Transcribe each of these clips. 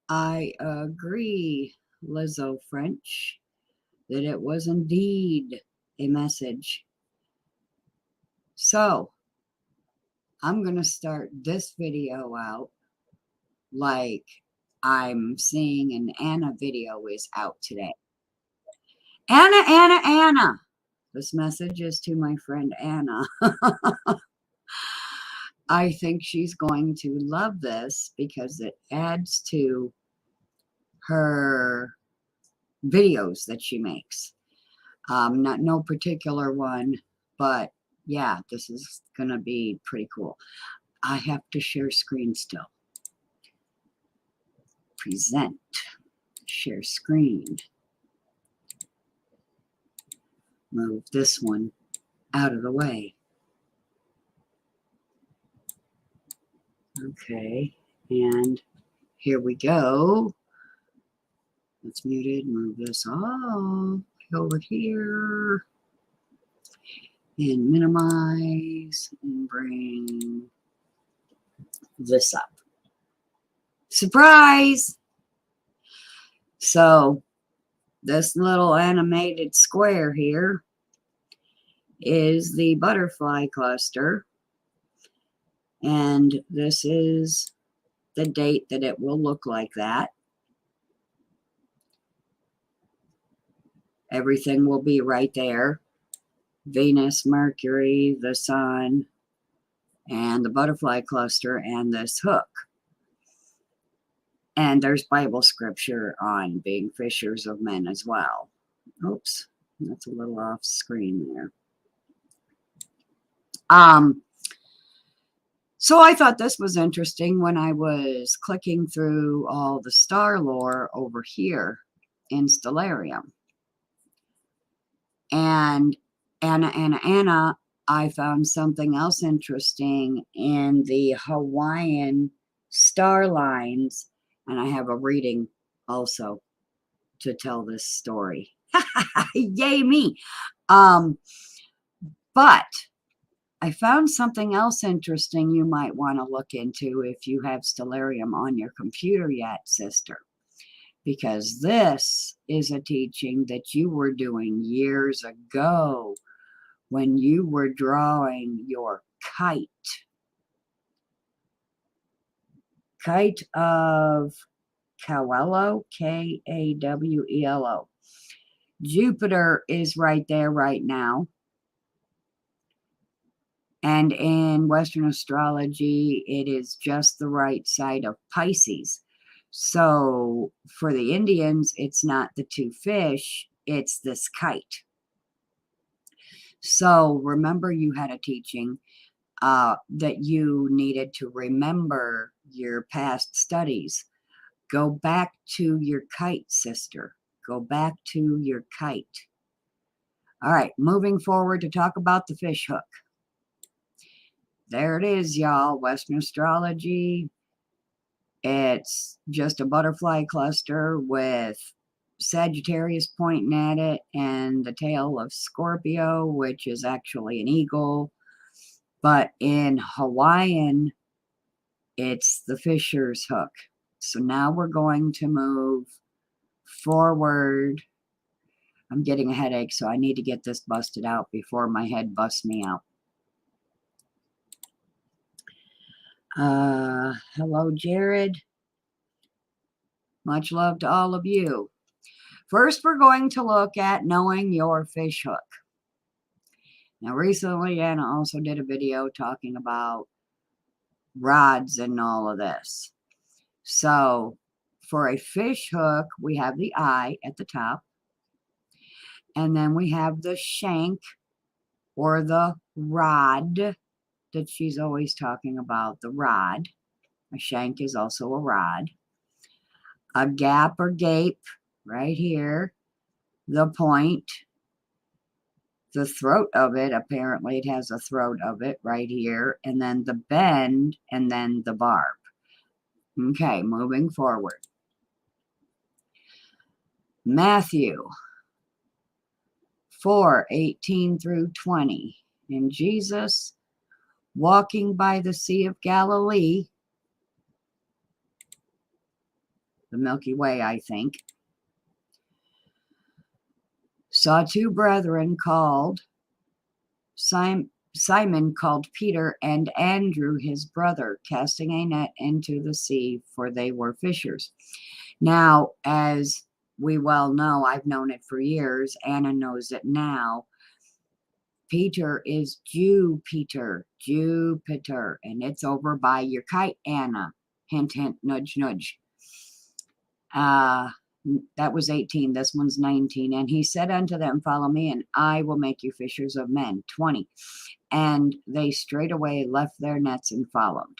I agree, Lizzo French, that it was indeed a message. So, I'm going to start this video out like I'm seeing an Anna video is out today. Anna, Anna, Anna. This message is to my friend Anna. I think she's going to love this because it adds to her videos that she makes. Not no particular one, but yeah, this is going to be pretty cool. I have to share screen still. Present. Share screen. Move this one out of the way. Okay, and here we go. It's muted. Move this all over here. And minimize and bring this up. Surprise! So this little animated square here is the butterfly cluster, and this is the date that it will look like that. Everything will be right there. Venus, Mercury, the sun, and the butterfly cluster, and this hook. And there's Bible scripture on being fishers of men as well. Oops, that's a little off screen there. So I thought this was interesting when I was clicking through all the star lore over here in Stellarium. And Anna, I found something else interesting in the Hawaiian star lines, and I have a reading also to tell this story. Yay me! But I found something else interesting you might want to look into if you have Stellarium on your computer yet, sister. Because this is a teaching that you were doing years ago when you were drawing your kite. Kite of Kawelo, K-A-W-E-L-O. Jupiter is right there right now. And in Western astrology, it is just the right side of Pisces. So for the Indians, it's not the two fish, it's this kite. So remember, you had a teaching that you needed to remember your past studies. Go back to your kite, sister. Go back to your kite. All right, moving forward to talk about the fish hook. There it is, y'all. Western astrology. It's just a butterfly cluster with Sagittarius pointing at it and the tail of Scorpio, which is actually an eagle. But in Hawaiian, it's the fisher's hook. So now we're going to move forward. I'm getting a headache, so I need to get this busted out before my head busts me out. Hello, Jared. Much love to all of you. First, we're going to look at knowing your fish hook. Now, recently, Anna also did a video talking about rods and all of this. So, for a fish hook, we have the eye at the top. And then we have the shank or the rod that she's always talking about, the rod. A shank is also a rod. A gap or gape right here. The point. The throat of it, apparently it has a throat of it right here. And then the bend and then the barb. Okay, moving forward. Matthew 4:18 through 20. And Jesus, walking by the Sea of Galilee, the Milky Way, I think. Saw two brethren called Simon called Peter and Andrew his brother, casting a net into the sea, for they were fishers. Now, as we well know, I've known it for years, Anna knows it now, Peter is Jupiter, and it's over by your kite, Anna. Hint, hint, nudge, nudge. That was 18. This one's 19. And he said unto them, follow me, and I will make you fishers of men. 20. And they straightway left their nets and followed.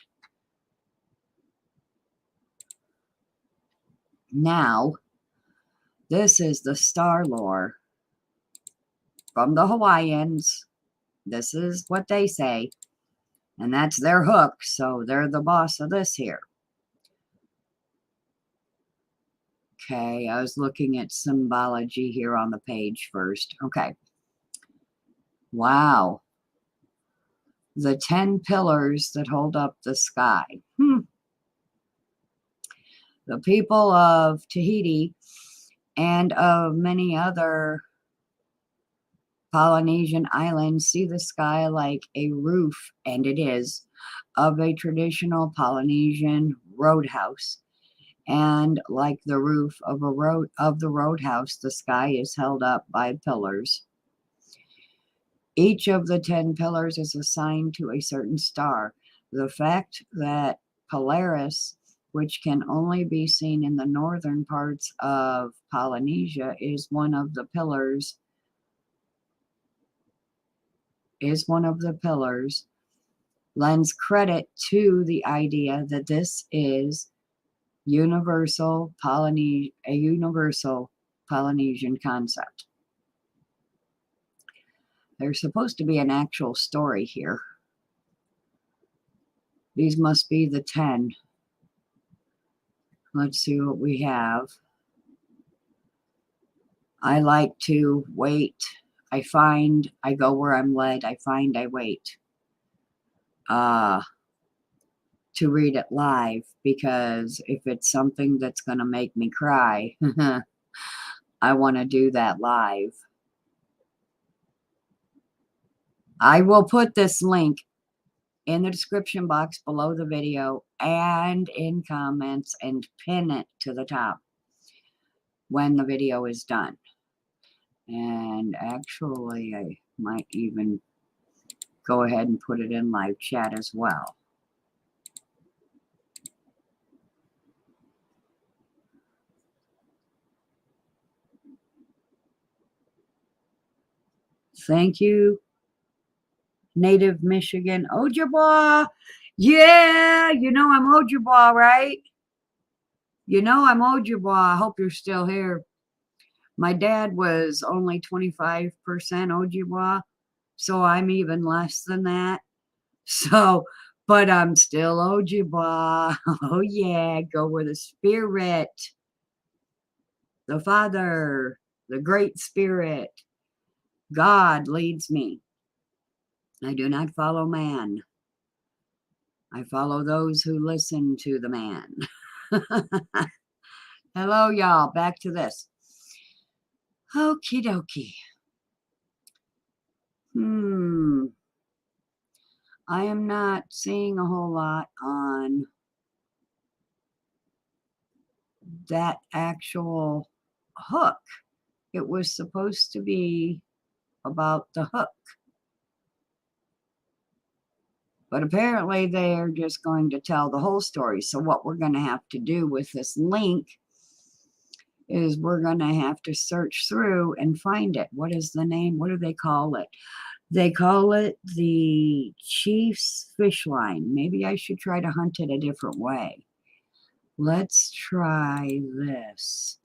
Now, this is the star lore from the Hawaiians. This is what they say. And that's their hook. So they're the boss of this here. Okay, I was looking at symbology here on the page first. Okay. Wow. The 10 pillars that hold up the sky. The people of Tahiti and of many other Polynesian islands see the sky like a roof, and it is, of a traditional Polynesian roadhouse. And like the roof of the roadhouse, the sky is held up by pillars. Each of the 10 pillars is assigned to a certain star. The fact that Polaris, which can only be seen in the northern parts of Polynesia, is one of the pillars, lends credit to the idea that this is a universal Polynesian concept. There's supposed to be an actual story here. These must be the 10. Let's see what we have. I like to wait. I find, I go where I'm led. I find, I wait. To read it live, because if it's something that's going to make me cry, I want to do that live. I will put this link in the description box below the video and in comments and pin it to the top when the video is done. And actually, I might even go ahead and put it in live chat as well. Thank you, Native Michigan. Ojibwa. Yeah, you know I'm Ojibwa, right? You know I'm Ojibwa. I hope you're still here. My dad was only 25% Ojibwa, so I'm even less than that. So, but I'm still Ojibwa. Oh yeah, go with the spirit. The Father, the Great Spirit. God leads me. I do not follow man. I follow those who listen to the man. Hello, y'all. Back to this. Okie dokie. I am not seeing a whole lot on that actual hook. It was supposed to be about the hook. But apparently they're just going to tell the whole story. So what we're going to have to do with this link is we're going to have to search through and find it. What is the name? What do they call it? They call it the Chief's Fish Line. Maybe I should try to hunt it a different way. Let's try this.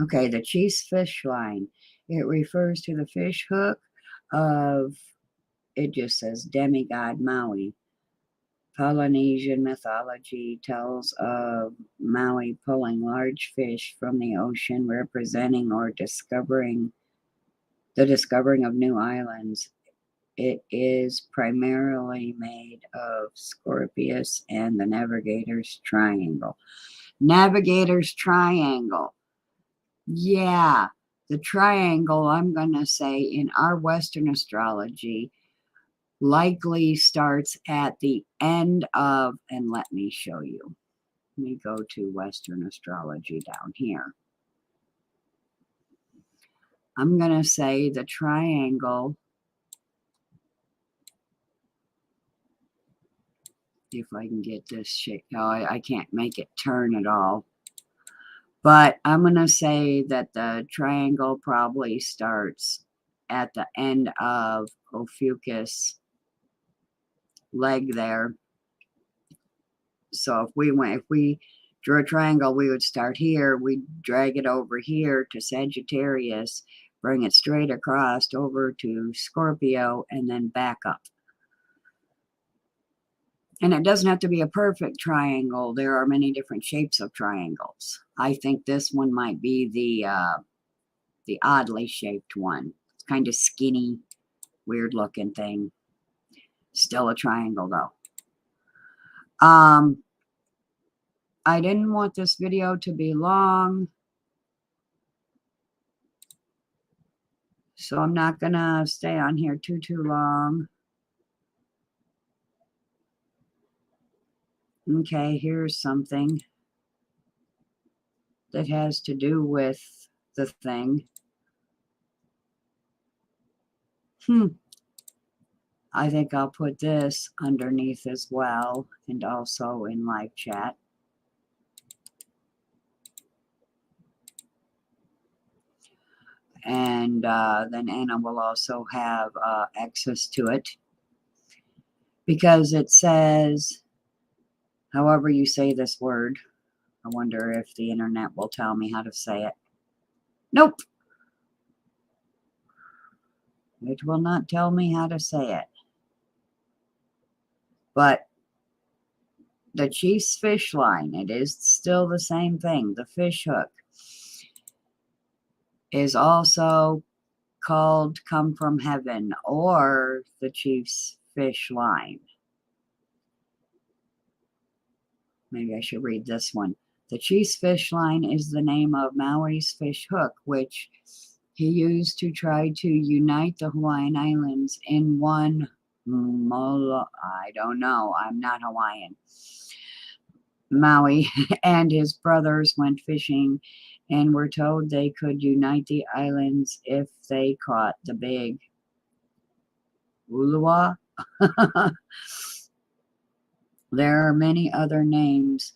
Okay, the Chief's Fish Line. It refers to the fish hook of, it just says Demigod Maui. Polynesian mythology tells of Maui pulling large fish from the ocean, representing or discovering of new islands. It is primarily made of Scorpius and the Navigator's Triangle. Navigator's Triangle. Yeah, the triangle, I'm going to say, in our Western astrology, likely starts at the end of, and let me show you. Let me go to Western astrology down here. I'm going to say the triangle, if I can get this shape. No, I can't make it turn at all. But I'm going to say that the triangle probably starts at the end of Ophiuchus' leg there. So if we drew a triangle, we would start here, we'd drag it over here to Sagittarius, bring it straight across over to Scorpio, and then back up. And it doesn't have to be a perfect triangle. There are many different shapes of triangles. I think this one might be the oddly shaped one. It's kind of skinny, weird looking thing. Still a triangle though. I didn't want this video to be long, so I'm not gonna stay on here too long. Okay, here's something that has to do with the thing. I think I'll put this underneath as well, and also in live chat. And then Anna will also have access to it, because it says, however you say this word. I wonder if the internet will tell me how to say it. Nope. It will not tell me how to say it. But the Chief's fish line, it is still the same thing. The fish hook is also called Come From Heaven, or the Chief's fish line. Maybe I should read this one. The Chief's fish line is the name of Maui's fish hook, which he used to try to unite the Hawaiian Islands in one. I don't know. I'm not Hawaiian. Maui and his brothers went fishing and were told they could unite the islands if they caught the big ulua. There are many other names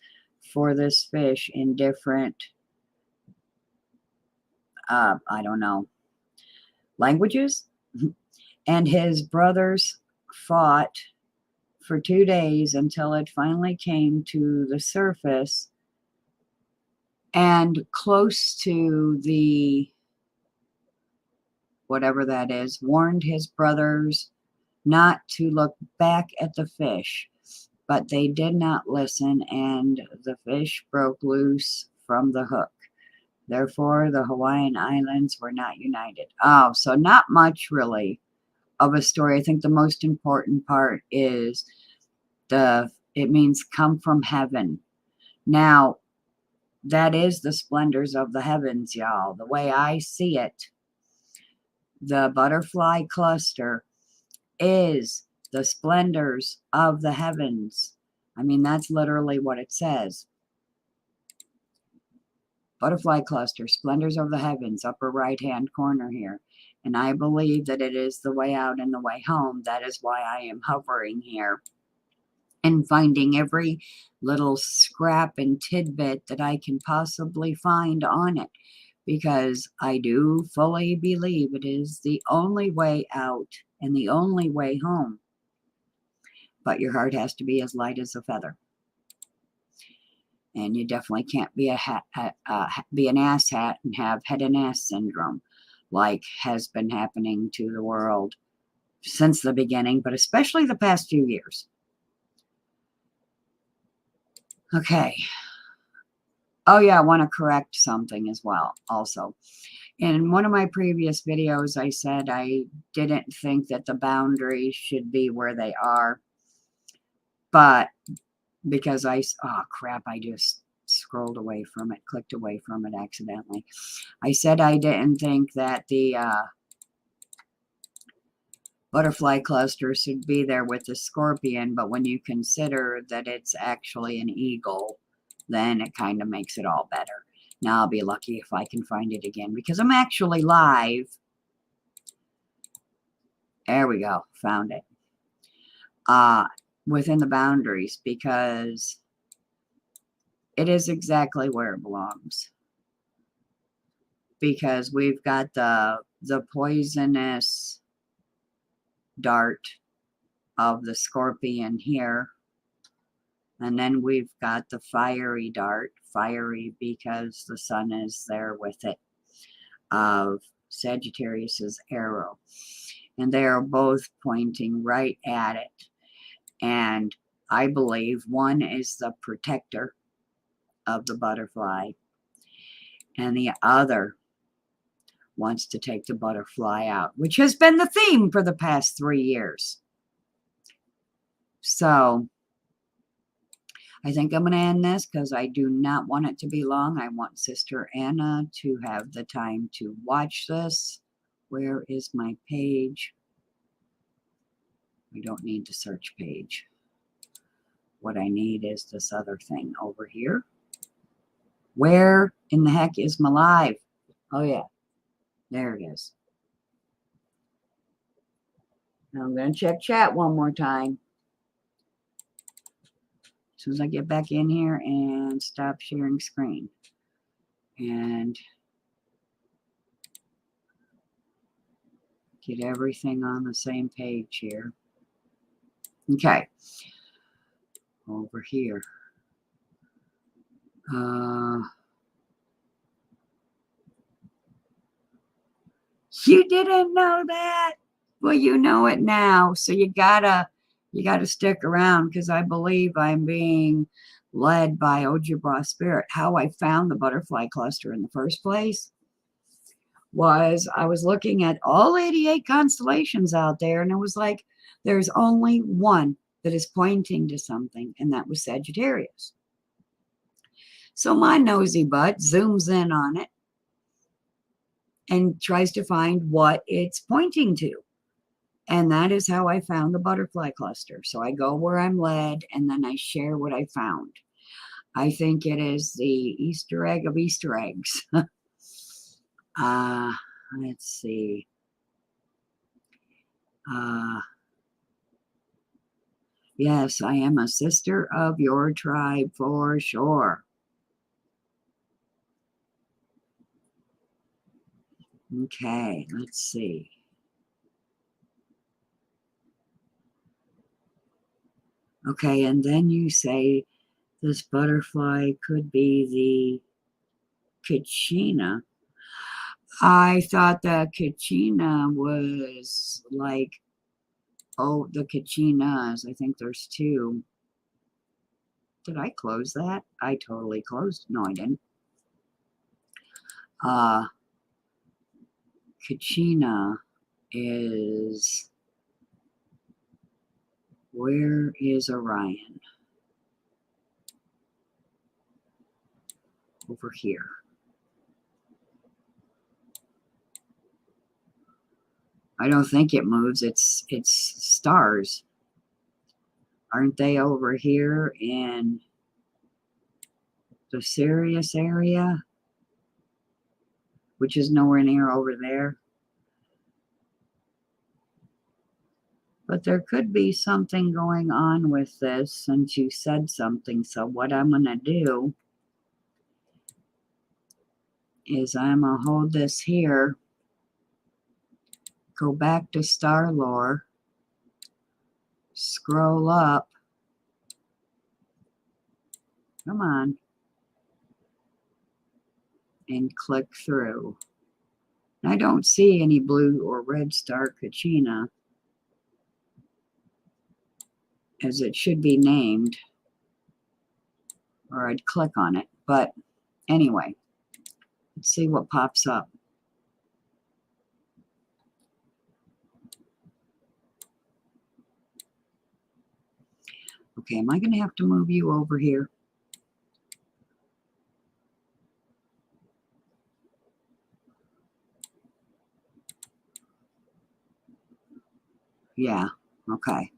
for this fish in different, I don't know, languages. And his brothers fought for 2 days until it finally came to the surface and close to the, whatever that is, warned his brothers not to look back at the fish. But they did not listen, and the fish broke loose from the hook. Therefore, the Hawaiian Islands were not united. Oh, so not much really of a story. I think the most important part is it means come from heaven. Now, that is the splendors of the heavens, y'all. The way I see it, the butterfly cluster is the splendors of the heavens. I mean, that's literally what it says. Butterfly cluster, splendors of the heavens, upper right-hand corner here. And I believe that it is the way out and the way home. That is why I am hovering here and finding every little scrap and tidbit that I can possibly find on it, because I do fully believe it is the only way out and the only way home. But your heart has to be as light as a feather. And you definitely can't be be an asshat and have head and ass syndrome, like has been happening to the world since the beginning, but especially the past few years. Okay. Oh yeah, I want to correct something as well also. In one of my previous videos, I said I didn't think that the boundaries should be where they are, but because oh crap, I just scrolled away from it, clicked away from it accidentally. I said I didn't think that the butterfly cluster should be there with the scorpion, but when you consider that it's actually an eagle, then it kind of makes it all better. Now I'll be lucky if I can find it again because I'm actually live. There we go, found it. Within the boundaries, because it is exactly where it belongs. Because we've got the poisonous dart of the scorpion here, and then we've got the fiery dart, fiery because the sun is there with it, of Sagittarius's arrow, and they are both pointing right at it. And I believe one is the protector of the butterfly, and the other wants to take the butterfly out, which has been the theme for the past 3 years. So I think I'm going to end this because I do not want it to be long. I want Sister Anna to have the time to watch this. Where is my page? We don't need the search page. What I need is this other thing over here. Where in the heck is my live? Oh yeah, there it is. Now I'm going to check chat one more time. As soon as I get back in here and stop sharing screen. And get everything on the same page here. Okay. Over here. You didn't know that? Well, you know it now. So you gotta stick around because I believe I'm being led by Ojibwa spirit. How I found the butterfly cluster in the first place was I was looking at all 88 constellations out there, and it was like there's only one that is pointing to something, and that was Sagittarius. So my nosy butt zooms in on it and tries to find what it's pointing to. And that is how I found the butterfly cluster. So I go where I'm led, and then I share what I found. I think it is the Easter egg of Easter eggs. Let's see. Yes, I am a sister of your tribe for sure. Okay, let's see. Okay, and then you say this butterfly could be the Kachina. I thought the Kachina was like, oh, the Kachinas. I think there's two. Did I close that? I totally closed. No, I didn't. Kachina is, where is Orion? Over here. I don't think it moves. It's stars. Aren't they over here in the Sirius area? Which is nowhere near over there. But there could be something going on with this since you said something. So what I'm going to do is I'm going to hold this here, go back to Star Lore, scroll up. Come on. And click through. I don't see any blue or red star Kachina, as it should be named. or I'd click on it. But anyway, let's see what pops up. Okay, am I going to have to move you over here? Yeah, okay.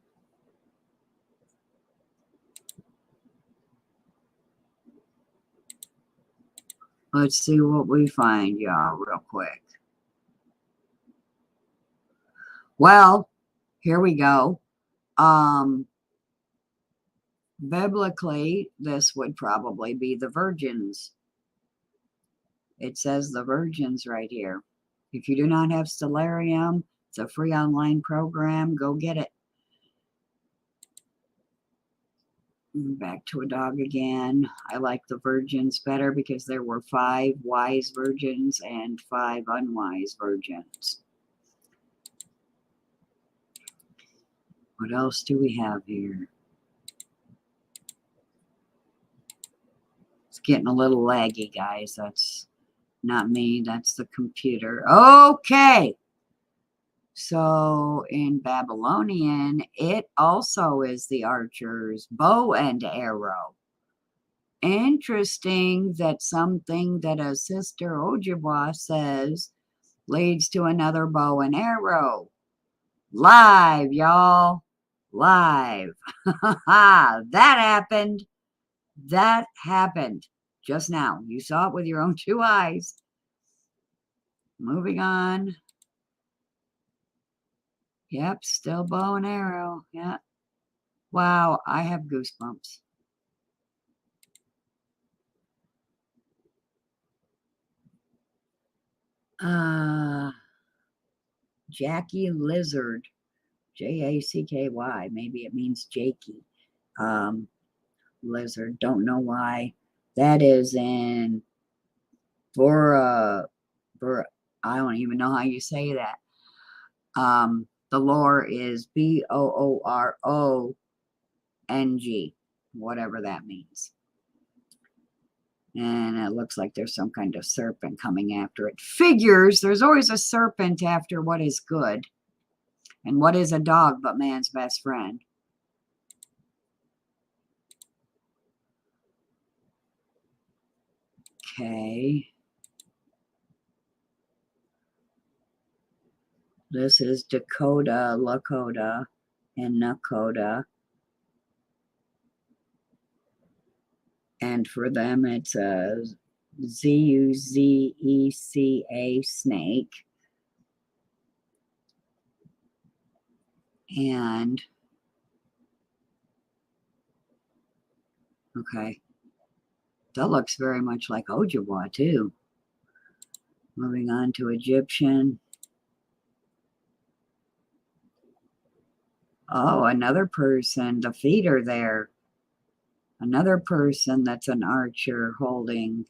Let's see what we find, y'all, real quick. Well, here we go. Biblically, this would probably be the virgins. It says the virgins right here. If you do not have Stellarium, it's a free online program. Go get it. Back to a dog again. I like the virgins better because there were 5 wise virgins and 5 unwise virgins. What else do we have here? It's getting a little laggy, guys. That's not me. That's the computer. Okay. So in Babylonian, it also is the archer's bow and arrow. Interesting that something that a sister Ojibwa says leads to another bow and arrow. Live, y'all. Live. That happened. That happened just now. You saw it with your own 2 eyes. Moving on. Yep, still bow and arrow. Yeah. Wow, I have goosebumps. Jackie Lizard. Jacky. Maybe it means Jakey. Lizard. Don't know why. That is in Bora. I don't even know how you say that. The lore is Boorong, whatever that means. And it looks like there's some kind of serpent coming after it. Figures, there's always a serpent after what is good. And what is a dog but man's best friend? Okay. This is Dakota, Lakota, and Nakota. And for them, it's a Zuzeka snake. And, okay. That looks very much like Ojibwa, too. Moving on to Egyptian. Oh, another person. The feet are there. Another person that's an archer holding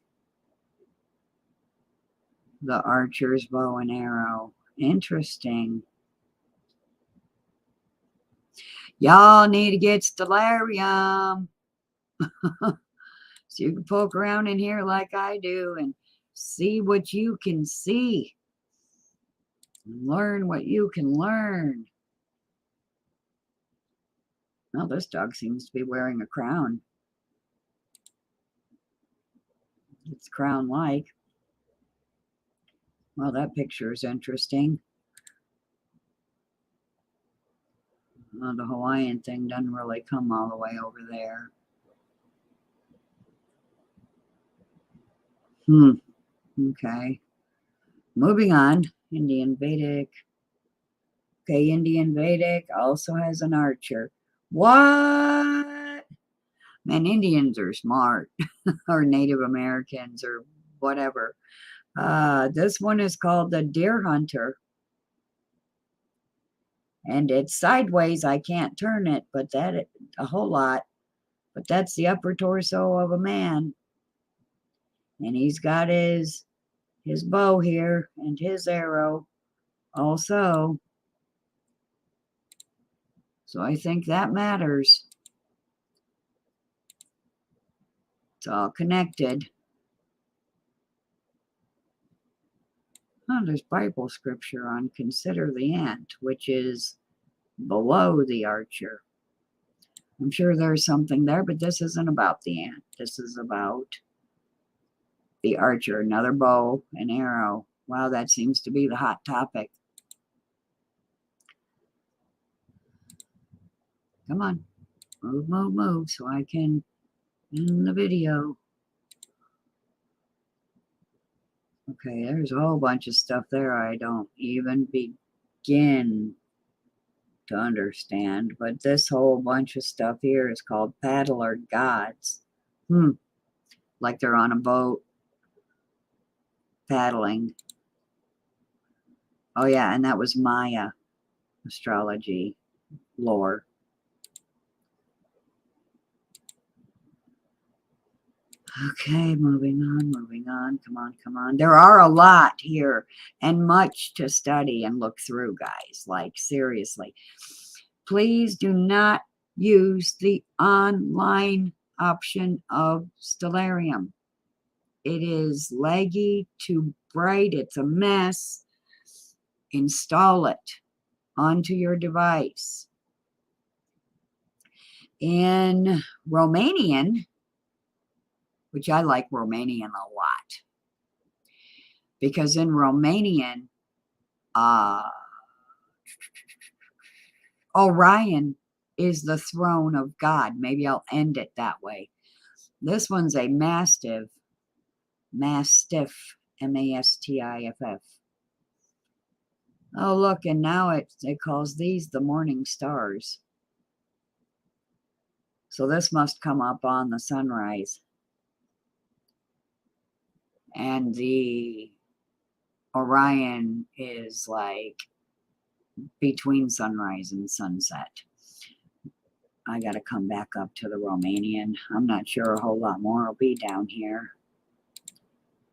the archer's bow and arrow. Interesting. Y'all need to get Stellarium. So you can poke around in here like I do and see what you can see. Learn what you can learn. Well, this dog seems to be wearing a crown. It's crown-like. Well, that picture is interesting. Well, the Hawaiian thing doesn't really come all the way over there. Okay. Moving on. Indian Vedic. Okay, Indian Vedic also has an archer. What? Man, Indians are smart. Or Native Americans or whatever. This one is called the Deer Hunter. And it's sideways. I can't turn it, but that a whole lot. But that's the upper torso of a man. And he's got his bow here and his arrow also. So I think that matters. It's all connected. Oh, there's Bible scripture on consider the ant, which is below the archer. I'm sure there's something there, but this isn't about the ant. This is about the archer, another bow and arrow. Wow, that seems to be the hot topic. Come on, move, move, move, so I can end the video. Okay, there's a whole bunch of stuff there I don't even begin to understand, but this whole bunch of stuff here is called paddler gods. Like they're on a boat paddling. Oh yeah, and that was Maya astrology lore. Okay, moving on, moving on. Come on, come on. There are a lot here and much to study and look through, guys. Like, seriously. Please do not use the online option of Stellarium. It is laggy to bright. It's a mess. Install it onto your device. In Romanian, which I like Romanian a lot, because in Romanian, Orion is the throne of God. Maybe I'll end it that way. This one's a mastiff, M-A-S-T-I-F-F. Oh, look, and now it calls these the morning stars. So this must come up on the sunrise. And the Orion is like between sunrise and sunset. I got to come back up to the Romanian. I'm not sure a whole lot more will be down here.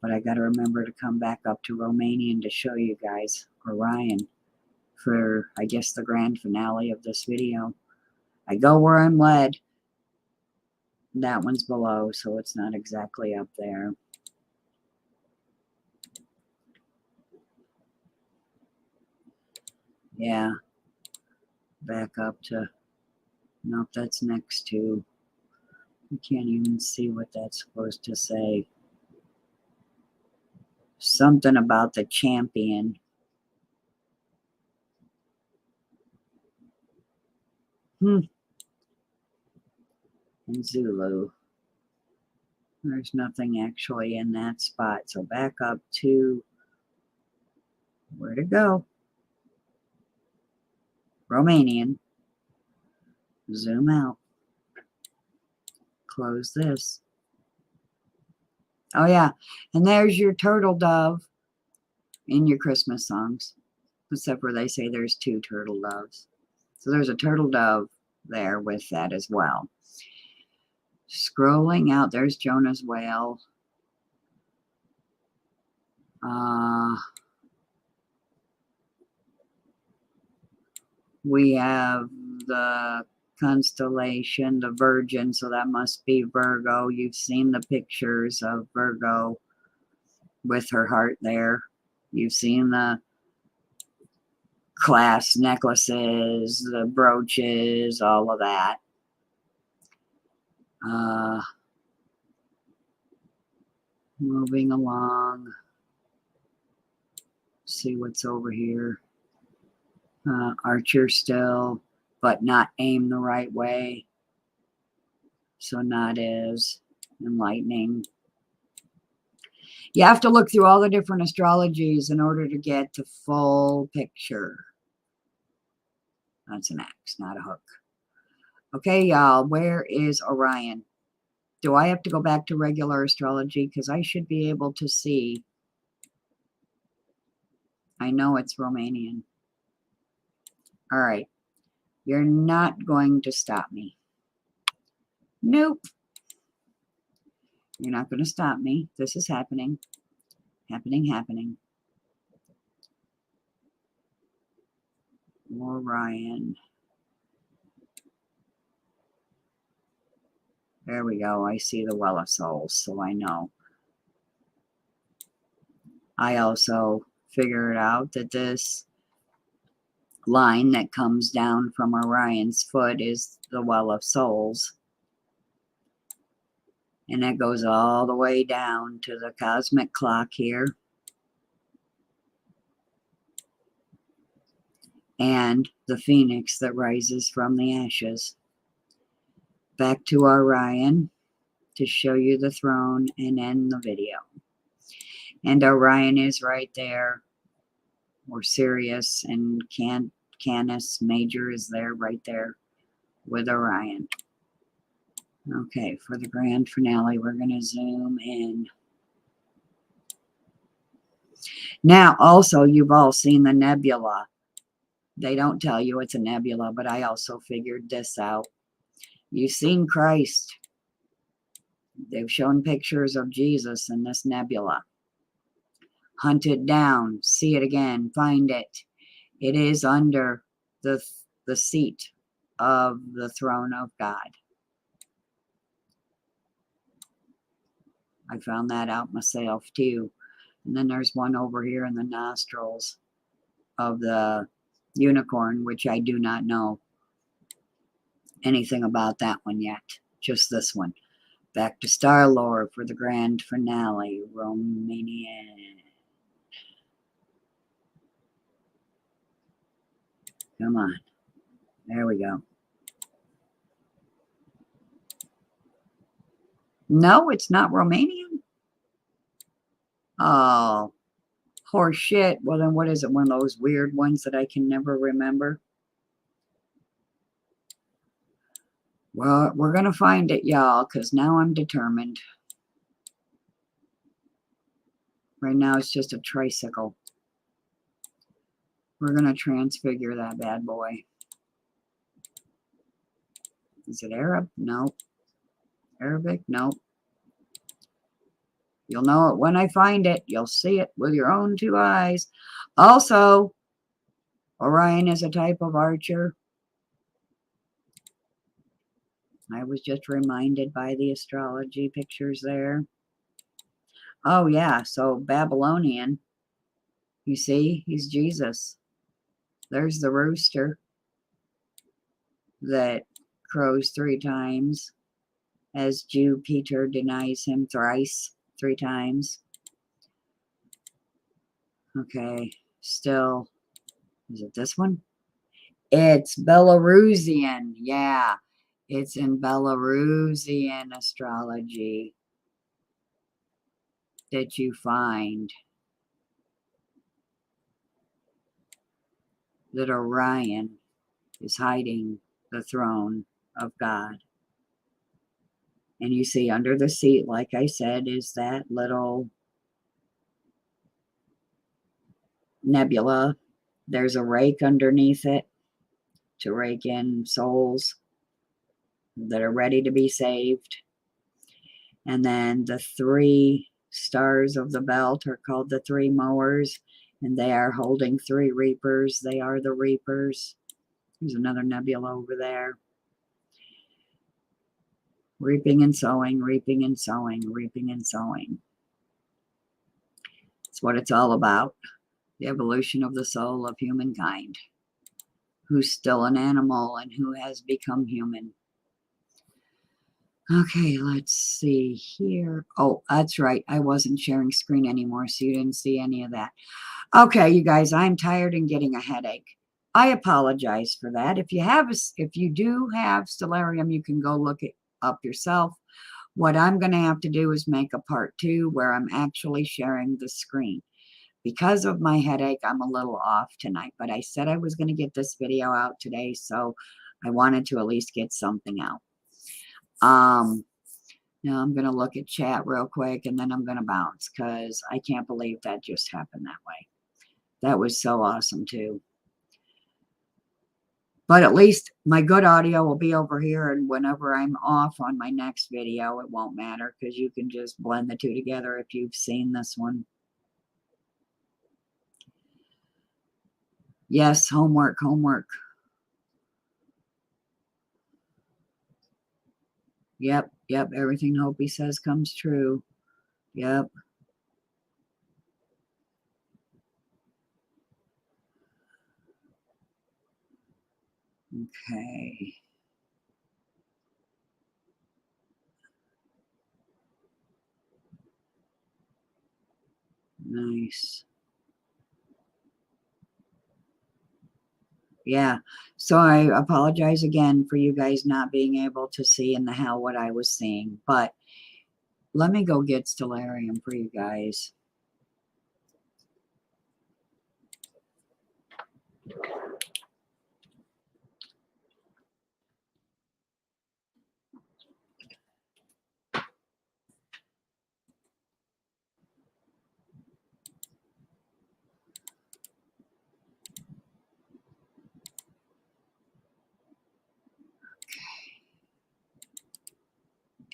But I got to remember to come back up to Romanian to show you guys Orion for, I guess, the grand finale of this video. I go where I'm led. That one's below, so it's not exactly up there. Yeah. Back up to, nope, that's next to. You can't even see what that's supposed to say. Something about the champion. In Zulu. There's nothing actually in that spot. So back up to, where to go? Romanian. Zoom out. Close this. Oh yeah, and there's your turtle dove in your Christmas songs. Except where they say there's two turtle doves. So there's a turtle dove there with that as well. Scrolling out, there's Jonah's whale. We have the constellation, the Virgin, so that must be Virgo. You've seen the pictures of Virgo with her heart there. You've seen the clasp necklaces, the brooches, all of that. Moving along. See what's over here. Archer still, but not aimed the right way. So not as enlightening. You have to look through all the different astrologies in order to get the full picture. That's an axe, not a hook. Okay, y'all, where is Orion? Do I have to go back to regular astrology? Because I should be able to see. I know it's Romanian. All right. You're not going to stop me. Nope. You're not going to stop me. This is happening. Happening. Orion. There we go. I see the Well of Souls, so I know. I also figured out that this line that comes down from Orion's foot is the Well of Souls. And that goes all the way down to the cosmic clock here. And the phoenix that rises from the ashes. Back to Orion to show you the throne and end the video. And Orion is right there. Or Sirius, and Canis Major is there right there with Orion. Okay, for the grand finale, we're going to zoom in. Now, also, you've all seen the nebula. They don't tell you it's a nebula, but I also figured this out. You've seen Christ. They've shown pictures of Jesus in this nebula. Hunt it down, see it again, find it. It is under the seat of the throne of God. I found that out myself too. And then there's one over here in the nostrils of the unicorn, which I do not know anything about that one yet. Just this one. Back to Star-Lord for the grand finale. Romanian. Come on. There we go. No, it's not Romanian. Oh, horse shit. Well, then what is it? One of those weird ones that I can never remember? Well, we're going to find it, y'all, because now I'm determined. Right now, it's just a tricycle. We're going to transfigure that bad boy. Is it Arab? Nope. Arabic? Nope. You'll know it when I find it. You'll see it with your own two eyes. Also, Orion is a type of archer. I was just reminded by the astrology pictures there. Oh, yeah. So Babylonian. You see, he's Jesus. There's the rooster that crows 3 times as Jupiter denies him thrice, 3 times. Okay, still, is it this one? It's Belarusian. Yeah, it's in Belarusian astrology that you find that Orion is hiding the throne of God. And you see under the seat, like I said, is that little nebula. There's a rake underneath it to rake in souls that are ready to be saved. And then the 3 stars of the belt are called the 3 mowers, and they are holding 3 reapers. They are the reapers. There's another nebula over there. Reaping and sowing, reaping and sowing, reaping and sowing. It's what it's all about. The evolution of the soul of humankind, who's still an animal and who has become human. Okay, let's see here. Oh, that's right. I wasn't sharing screen anymore, so you didn't see any of that. Okay, you guys, I'm tired and getting a headache. I apologize for that. If you do have Stellarium, you can go look it up yourself. What I'm going to have to do is make a part 2 where I'm actually sharing the screen. Because of my headache, I'm a little off tonight, but I said I was going to get this video out today, so I wanted to at least get something out. Now I'm going to look at chat real quick, and then I'm going to bounce, because I can't believe that just happened that way. That was so awesome, too. But at least my good audio will be over here, and whenever I'm off on my next video, it won't matter, because you can just blend the 2 together if you've seen this one. Yes, homework, homework. Yep, yep. Everything Hopi says comes true. Yep. Okay. Nice. Yeah. So I apologize again for you guys not being able to see in the hell what I was seeing. But let me go get Stellarium for you guys.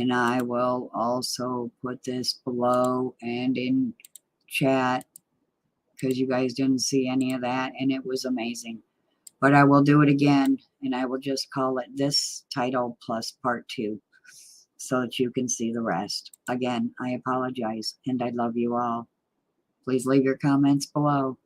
And I will also put this below and in chat because you guys didn't see any of that and it was amazing. But I will do it again and I will just call it this title plus part 2 so that you can see the rest. Again, I apologize and I love you all. Please leave your comments below.